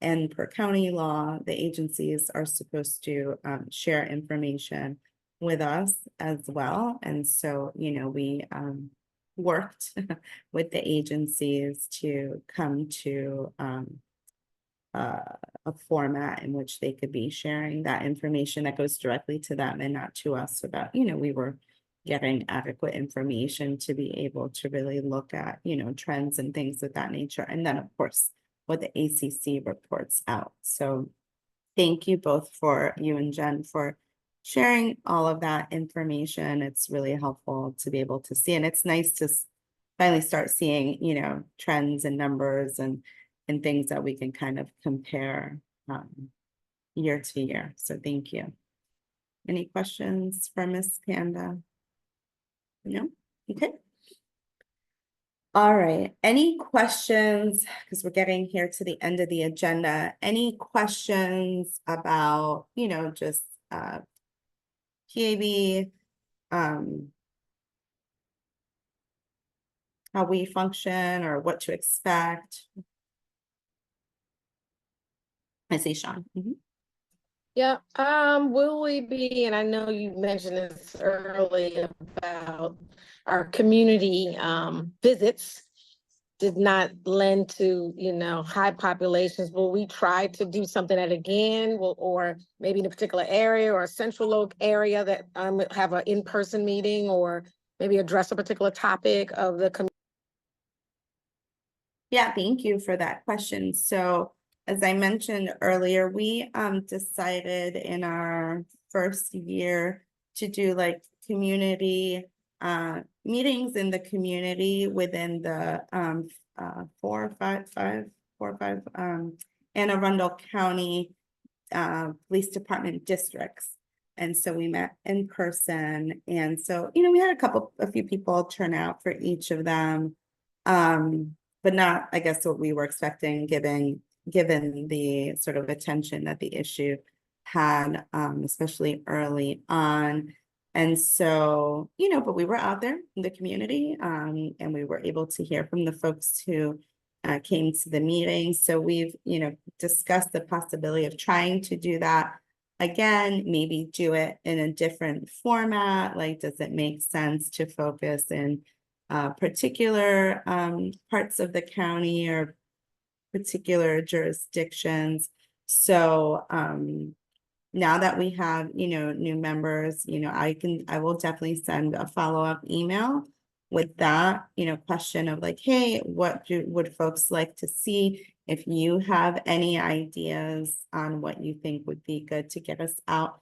And per county law, the agencies are supposed to share information with us as well. And so, we worked with the agencies to come to a format in which they could be sharing that information that goes directly to them and not to us, so that, we were getting adequate information to be able to really look at, trends and things of that nature. And then, of course, what the ACC reports out. So thank you both, for you and Jen, for sharing all of that information. It's really helpful to be able to see, and it's nice to finally start seeing, trends and numbers and things that we can kind of compare year to year. So thank you. Any questions for Ms. Panda? No? Okay. All right. Any questions? Because we're getting here to the end of the agenda. Any questions about, just PAB, how we function or what to expect? I see Sean. Yeah, will we be, and I know you mentioned this earlier about our community visits did not lend to, high populations. Will we try to do something that again, or maybe in a particular area or a central area that have an in-person meeting, or maybe address a particular topic of the community? Yeah, thank you for that question. So as I mentioned earlier, we decided in our first year to do like community meetings in the community within the 4 or 5 Anne Arundel County Police Department districts. And so we met in person. And so, we had a few people turn out for each of them. But not, I guess, what we were expecting, given the sort of attention that the issue had, especially early on. And so, but we were out there in the community, and we were able to hear from the folks who came to the meeting. So we've, discussed the possibility of trying to do that again, maybe do it in a different format. Like, does it make sense to focus in particular parts of the county or particular jurisdictions? So now that we have, new members, I will definitely send a follow-up email with that, question of like, hey, what would folks like to see? If you have any ideas on what you think would be good to get us out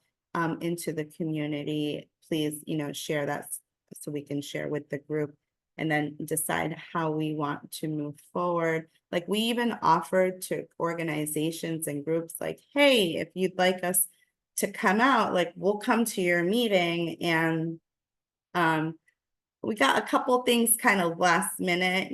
into the community, please, share that so we can share with the group and then decide how we want to move forward. Like, we even offered to organizations and groups like, hey, if you'd like us to come out, like, we'll come to your meeting. And we got a couple things kind of last minute,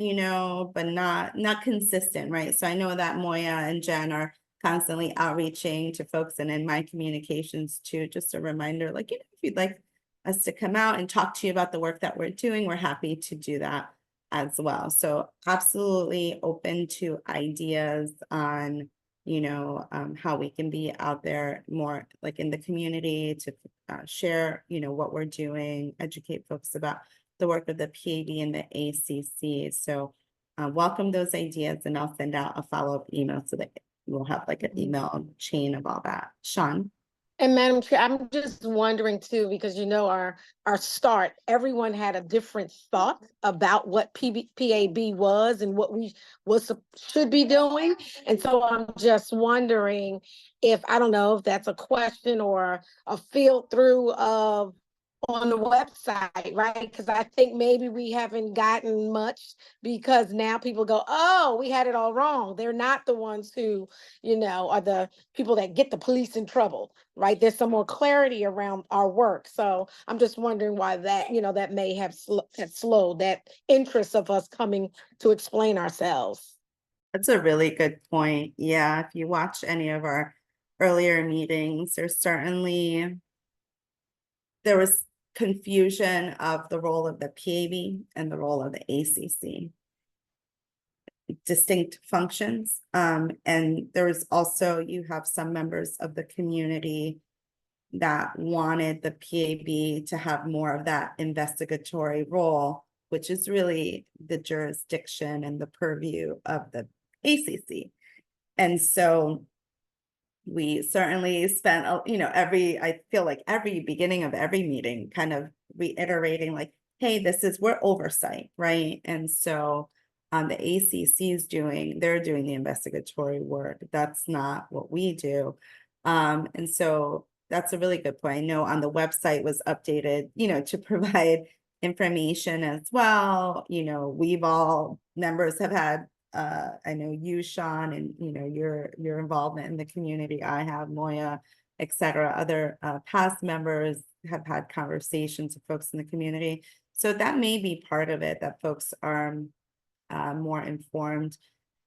but not consistent, right? So I know that Moya and Jen are constantly outreaching to folks, and in my communications too, just a reminder, like, if you'd like us to come out and talk to you about the work that we're doing, we're happy to do that as well. So absolutely open to ideas on, how we can be out there more like in the community to share, what we're doing, educate folks about the work of the PAB and the ACC. So welcome those ideas, and I'll send out a follow-up email so that we'll have like an email chain of all that. Sean? And Madam Chair, I'm just wondering too, because our start, everyone had a different thought about what PAB was and what we should be doing. And so I'm just wondering if, I don't know if that's a question or a field through of on the website, right? Because I think maybe we haven't gotten much, because now people go, oh, we had it all wrong. They're not the ones who, are the people that get the police in trouble, right? There's some more clarity around our work. So I'm just wondering why that, that may have slowed that interest of us coming to explain ourselves. That's a really good point. Yeah, if you watch any of our earlier meetings, there was confusion of the role of the PAB and the role of the ACC. Distinct functions. And there was also, you have some members of the community that wanted the PAB to have more of that investigatory role, which is really the jurisdiction and the purview of the ACC. And so we certainly spent, I feel like every beginning of every meeting kind of reiterating like, hey, we're oversight, right? And so the ACC they're doing the investigatory work. That's not what we do. And so that's a really good point. I know on the website was updated, to provide information as well. Members have had I know you, Sean, and your involvement in the community. I have Moya, et cetera. Other past members have had conversations with folks in the community. So that may be part of it, that folks are more informed.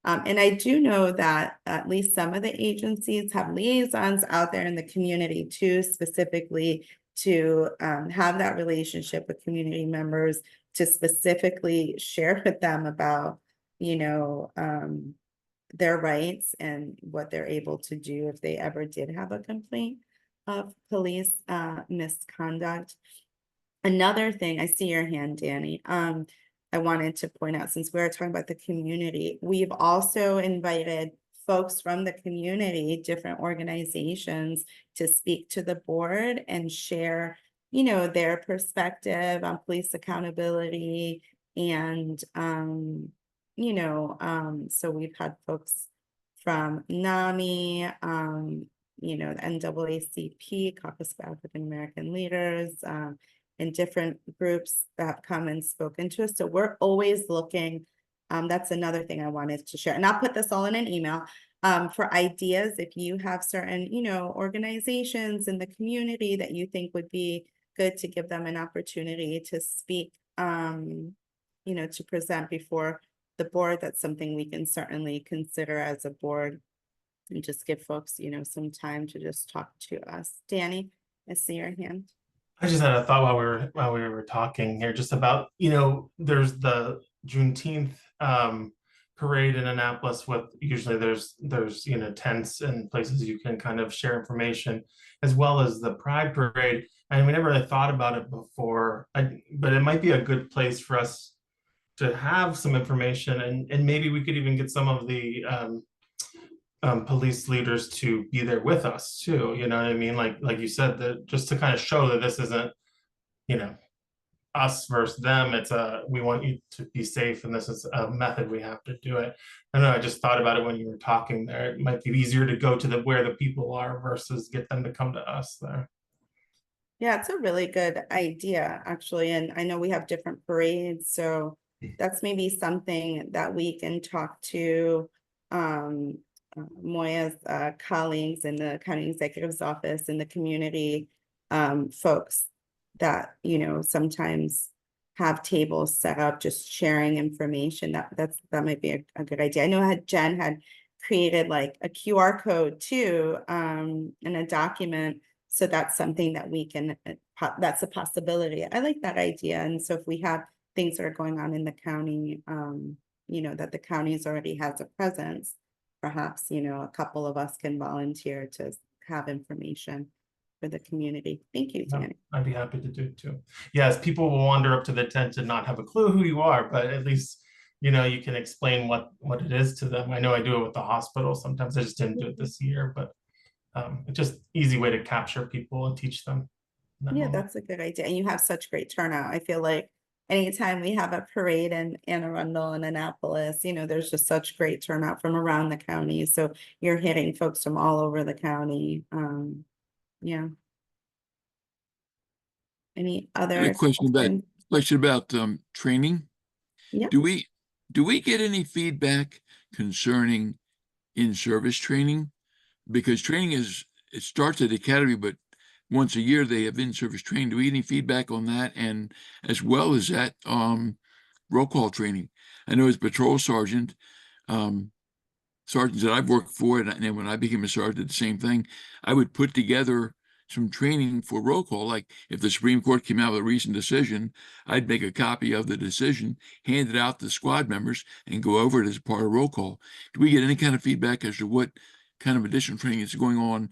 And I do know that at least some of the agencies have liaisons out there in the community too, specifically to have that relationship with community members, to specifically share with them about their rights and what they're able to do if they ever did have a complaint of police misconduct. Another thing, I see your hand, Danny. I wanted to point out, since we're talking about the community, we've also invited folks from the community, different organizations, to speak to the board and share, you know, their perspective on police accountability. And, you know, so we've had folks from NAMI, you know, the NAACP, Caucus of African American Leaders, and different groups that have come and spoken to us. So we're always looking. That's another thing I wanted to share. And I'll put this all in an email for ideas. If you have certain, you know, organizations in the community that you think would be good to give them an opportunity to speak, you know, to present before the board, that's something we can certainly consider as a board, and just give folks, you know, some time to just talk to us. Danny, I see your hand. I just had a thought while we were talking here, just about, you know, there's the Juneteenth parade in Annapolis with usually there's you know, tents and places you can kind of share information, as well as the Pride parade. And we never really thought about it before, but it might be a good place for us to have some information, and maybe we could even get some of the police leaders to be there with us too. You know what I mean? Like you said, that just to kind of show that this isn't, you know, us versus them. It's we want you to be safe, and this is a method we have to do it. I don't know, I just thought about it when you were talking there. It might be easier to go to where the people are versus get them to come to us there. Yeah, it's a really good idea, actually. And I know we have different parades, so that's maybe something that we can talk to Moya's colleagues in the county executive's office and the community folks that, you know, sometimes have tables set up, just sharing information. That might be a good idea. I know Jen had created like a QR code too, in a document. So that's something that we can, that's a possibility. I like that idea. And so if we have things that are going on in the county, you know, that the county's already has a presence, perhaps, you know, a couple of us can volunteer to have information for the community. Thank you, Danny. I'd be happy to do it too. Yes, people will wander up to the tent and not have a clue who you are, but at least, you know, you can explain what it is to them. I know I do it with the hospital. Sometimes I just didn't do it this year, but it's just easy way to capture people and teach them. Yeah, that's a good idea. And you have such great turnout. I feel like anytime we have a parade in Arundel and Annapolis, you know, there's just such great turnout from around the county. So you're hitting folks from all over the county. Yeah. Any other Question about training. Yeah. Do we get any feedback concerning in-service training? Because training it starts at the academy, but once a year they have in-service training. Do we get any feedback on that? And as well as that, roll call training. I know as patrol sergeant, sergeants that I've worked for, and then when I became a sergeant, the same thing. I would put together some training for roll call. Like if the Supreme Court came out with a recent decision, I'd make a copy of the decision, hand it out to the squad members, and go over it as part of roll call. Do we get any kind of feedback as to what kind of additional training is going on,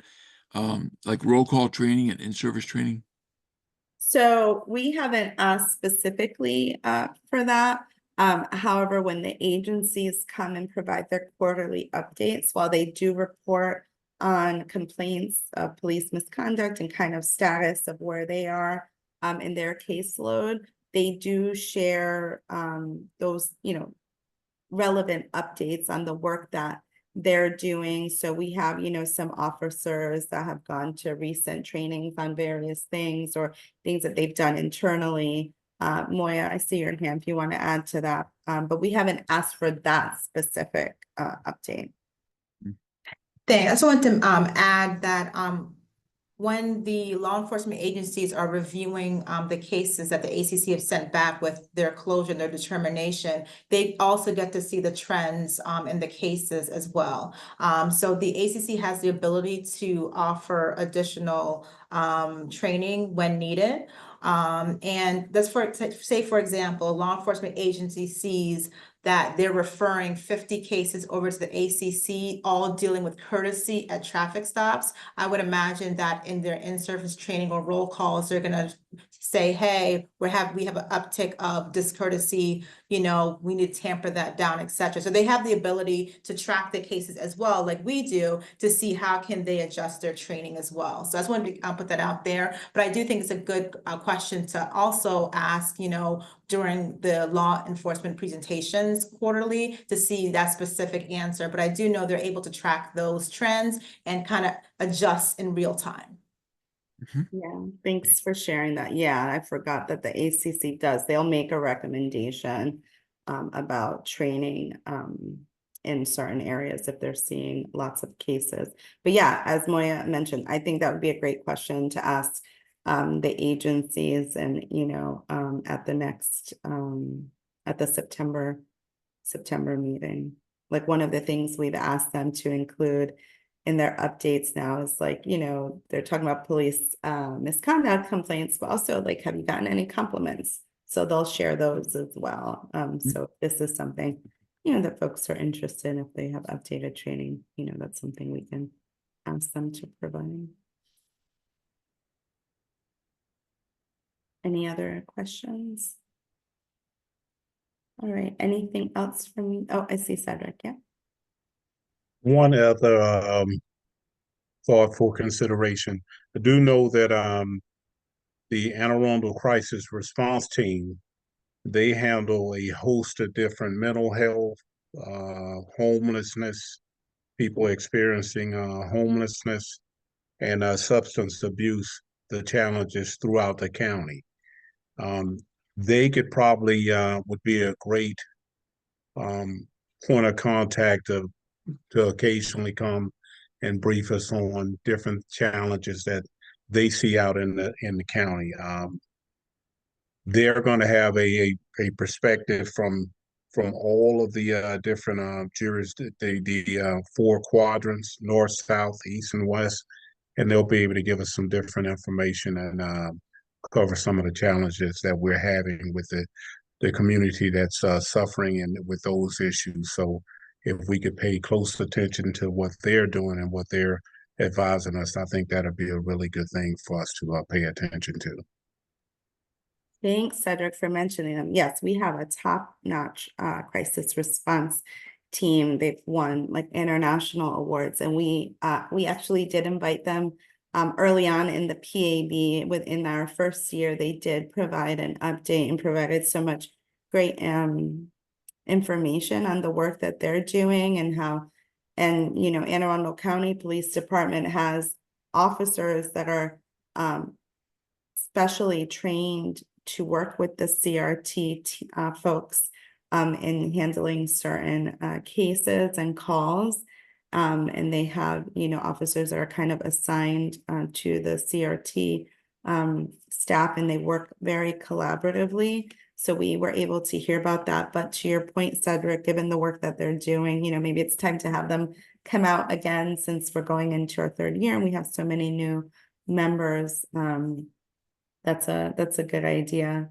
like roll call training and in-service training? So we haven't asked specifically for that. However, when the agencies come and provide their quarterly updates, while they do report on complaints of police misconduct and kind of status of where they are in their caseload, they do share those, you know, relevant updates on the work that they're doing. So we have, you know, some officers that have gone to recent trainings on various things or things that they've done internally. Moya, I see your hand if you want to add to that, but we haven't asked for that specific update. I just want to add that when the law enforcement agencies are reviewing the cases that the ACC have sent back with their closure and their determination, they also get to see the trends in the cases as well. So the ACC has the ability to offer additional training when needed. And that's say, for example, a law enforcement agency sees that they're referring 50 cases over to the ACC, all dealing with courtesy at traffic stops. I would imagine that in their in-service training or roll calls, they're gonna say, hey, we have an uptick of discourtesy, you know, we need to tamper that down, et cetera. So they have the ability to track the cases as well, like we do, to see how can they adjust their training as well. So I just wanted to put that out there, but I do think it's a good question to also ask, you know, during the law enforcement presentations quarterly to see that specific answer. But I do know they're able to track those trends and kind of adjust in real time. Yeah, thanks for sharing that. Yeah, I forgot that the ACC does. They'll make a recommendation about training in certain areas if they're seeing lots of cases. But yeah, as Moya mentioned, I think that would be a great question to ask the agencies and, you know, at the next at the September meeting. Like one of the things we've asked them to include in their updates now is like, you know, they're talking about police misconduct complaints, but also like, have you gotten any compliments? So they'll share those as well. So this is something, you know, that folks are interested in. If they have updated training, you know, that's something we can ask them to provide. Any other questions? All right, anything else from you? Oh, I see Cedric, yeah. One other thought for consideration. I do know that the Anne Arundel Crisis Response Team, they handle a host of different mental health, homelessness, people experiencing homelessness, and substance abuse, the challenges throughout the county. They could probably would be a great point of contact to occasionally come and brief us on different challenges that they see out in the county. They're going to have a perspective from all of the different the 4 quadrants, north, south, east, and west, and they'll be able to give us some different information and cover some of the challenges that we're having with the community that's suffering and with those issues. So if we could pay close attention to what they're doing and what they're advising us, I think that'd be a really good thing for us to pay attention to. Thanks, Cedric, for mentioning them. Yes, we have a top-notch crisis response team. They've won like international awards, and we actually did invite them early on in the PAB. Within our first year, they did provide an update and provided so much great information on the work that they're doing and how, and you know, Anne Arundel County Police Department has officers that are specially trained to work with the CRT folks in handling certain cases and calls. And they have, you know, officers that are kind of assigned to the CRT staff, and they work very collaboratively. So we were able to hear about that. But to your point, Cedric, given the work that they're doing, you know, maybe it's time to have them come out again since we're going into our 3rd year and we have so many new members. That's a good idea.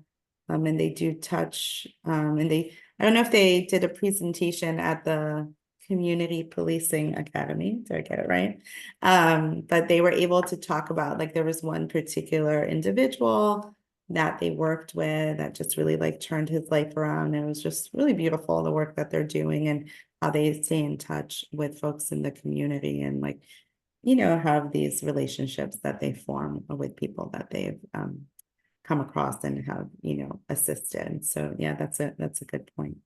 And they do touch, and I don't know if they did a presentation at the Community Policing Academy. Did I get it right? But they were able to talk about, like, there was one particular individual that they worked with that just really like turned his life around. It was just really beautiful, the work that they're doing and how they stay in touch with folks in the community and, like, you know, have these relationships that they form with people that they've come across and have, you know, assisted. So yeah, that's a good point.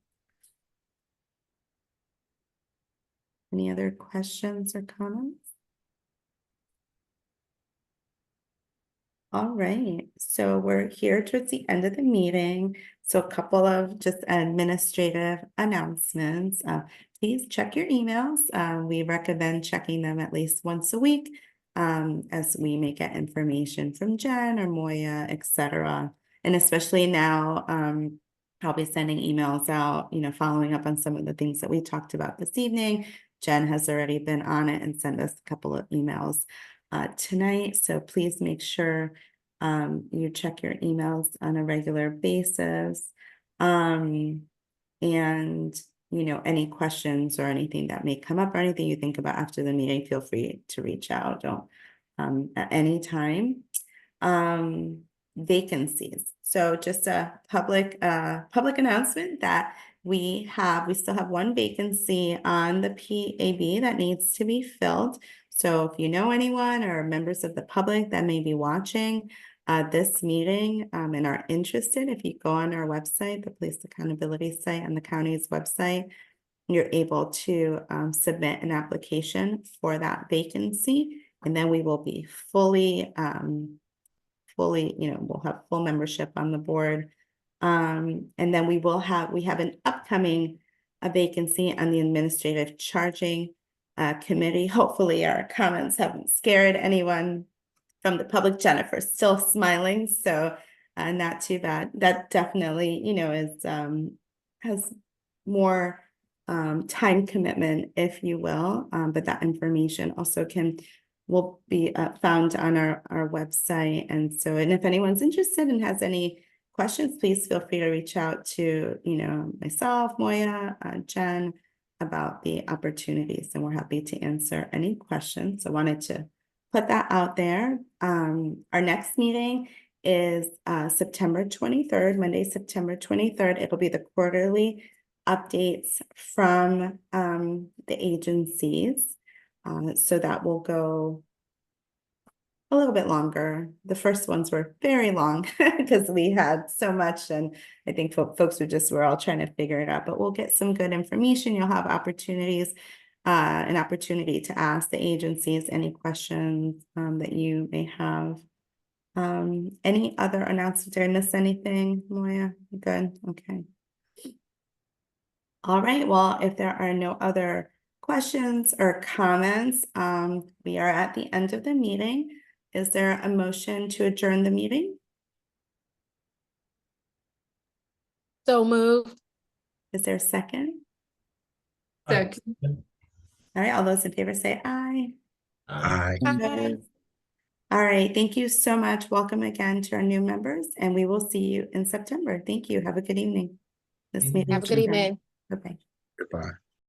Any other questions or comments? All right, so we're here towards the end of the meeting. So a couple of just administrative announcements. Please check your emails. We recommend checking them at least once a week as we may get information from Jen or Moya, etc. And especially now, I'll be sending emails out, you know, following up on some of the things that we talked about this evening. Jen has already been on it and sent us a couple of emails tonight. So please make sure you check your emails on a regular basis. And, you know, any questions or anything that may come up or anything you think about after the meeting, feel free to reach out. Don't at any time. Vacancies. So just a public announcement that we still have one vacancy on the PAB that needs to be filled. So if you know anyone or members of the public that may be watching this meeting and are interested, if you go on our website, the Police Accountability site on the county's website, you're able to submit an application for that vacancy. And then we will be fully, you know, we'll have full membership on the board. And then we have an upcoming vacancy on the administrative charging committee. Hopefully our comments haven't scared anyone from the public. Jennifer's still smiling, so not too bad. That definitely, you know, is has more time commitment, if you will, but that information also will be found on our website. And so, and if anyone's interested and has any questions, please feel free to reach out to, you know, myself, Moya, Jen, about the opportunities, and we're happy to answer any questions. I wanted to put that out there. Our next meeting is September 23rd, Monday, September 23rd. It'll be the quarterly updates from the agencies. So that will go a little bit longer. The first ones were very long because we had so much, and I think folks were all trying to figure it out, but we'll get some good information. You'll have opportunities, an opportunity to ask the agencies any questions that you may have. Any other announcements? Did I miss anything, Moya? Good, okay. All right, well, if there are no other questions or comments, we are at the end of the meeting. Is there a motion to adjourn the meeting? So moved. Is there a second? Second. All right, all those in favor say aye. Aye. Aye. All right, thank you so much. Welcome again to our new members, and we will see you in September. Thank you. Have a good evening. This Thank you. meeting. Have a good evening. Bye-bye.